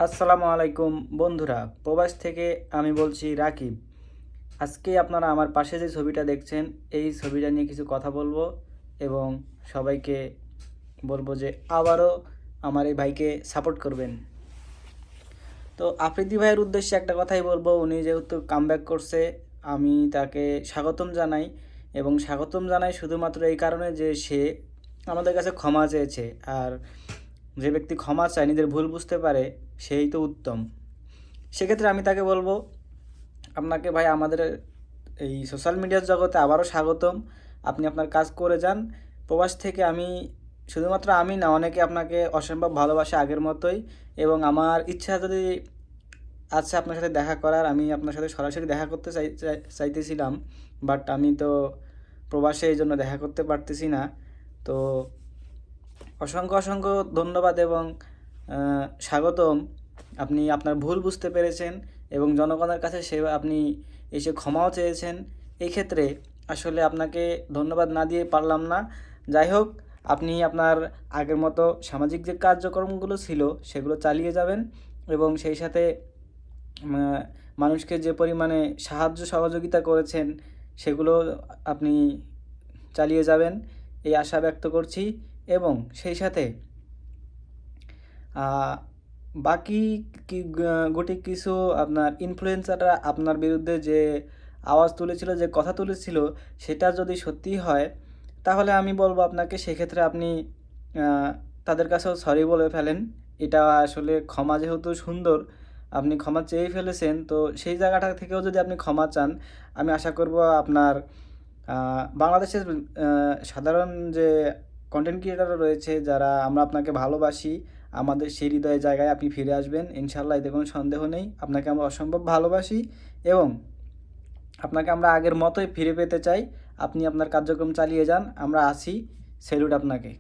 আসসালামু আলাইকুম বন্ধুরা, প্রবাস থেকে আমি বলছি রাকিব। আজকে আপনারা আমার পাশে যে ছবিটা দেখছেন, এই ছবিটা নিয়ে কিছু কথা বলবো এবং সবাইকে বলবো যে আবারও আমার এই ভাইকে সাপোর্ট করবেন। তো আফ্রিদি ভাইয়ের উদ্দেশ্যে একটা কথাই বলবো, উনি যেহেতু কামব্যাক করছে, আমি তাকে স্বাগতম জানাই। এবং স্বাগতম জানাই শুধুমাত্র এই কারণে যে সে আমাদের কাছে ক্ষমা চেয়েছে। আর যে ব্যক্তি ক্ষমা চায়, নিজের ভুল বুঝতে পারে, সেই তো উত্তম। সেক্ষেত্রে আমি তাকে বলবো, আপনাকে ভাই আমাদের এই সোশ্যাল মিডিয়ার জগতে আবারও স্বাগতম। আপনি আপনার কাজ করে যান। প্রবাস থেকে আমি, শুধুমাত্র আমি না, অনেকে আপনাকে অসম্ভব ভালোবাসে আগের মতোই। এবং আমার ইচ্ছা যদি আছে আপনার সাথে দেখা করার, আমি আপনার সাথে সরাসরি দেখা করতে চাইতেছিলাম, বাট আমি তো প্রবাসে, এই জন্য দেখা করতে পারতেছি না। তো অসংখ্য অসংখ্য ধন্যবাদ এবং স্বাগতম। আপনি আপনার ভুল বুঝতে পেরেছেন এবং জনগণের কাছে আপনি এসে ক্ষমাও চেয়েছেন। এই ক্ষেত্রে আসলে আপনাকে ধন্যবাদ না দিয়ে পারলাম না। যাই হোক, আপনি আপনার আগের মতো সামাজিক যে কার্যক্রমগুলো ছিল সেগুলো চালিয়ে যাবেন এবং সেই সাথে মানুষকে যে পরিমাণে সাহায্য সহযোগিতা করেছেন সেগুলো আপনি চালিয়ে যাবেন, এই আশা ব্যক্ত করছি। এবং সেই সাথে বাকি গুটি কিছু আপনার ইনফ্লুয়েন্সাররা আপনার বিরুদ্ধে যে আওয়াজ তুলেছিল, যে কথা তুলেছিল, সেটা যদি সত্যি হয়, তাহলে আমি বলবো আপনাকে, সেক্ষেত্রে আপনি তাদের কাছেও সরি বলে ফেলেন। এটা আসলে ক্ষমা যেহেতু সুন্দর, আপনি ক্ষমা চেয়ে ফেলেছেন, তো সেই জায়গাটা থেকেও যদি আপনি ক্ষমা চান, আমি আশা করব আপনার বাংলাদেশের সাধারণ যে কন্টেন্ট ক্রিয়েটাররা রয়েছে, যারা আমরা আপনাকে ভালোবাসি, আমাদের সেই হৃদয়ের জায়গায় আপনি ফিরে আসবেন ইনশাল্লাহ, এতে কোনো সন্দেহ নেই। আপনাকে আমরা অসম্ভব ভালোবাসি এবং আপনাকে আমরা আগের মতোই ফিরে পেতে চাই। আপনি আপনার কার্যক্রম চালিয়ে যান, আমরা আছি। স্যালুট আপনাকে।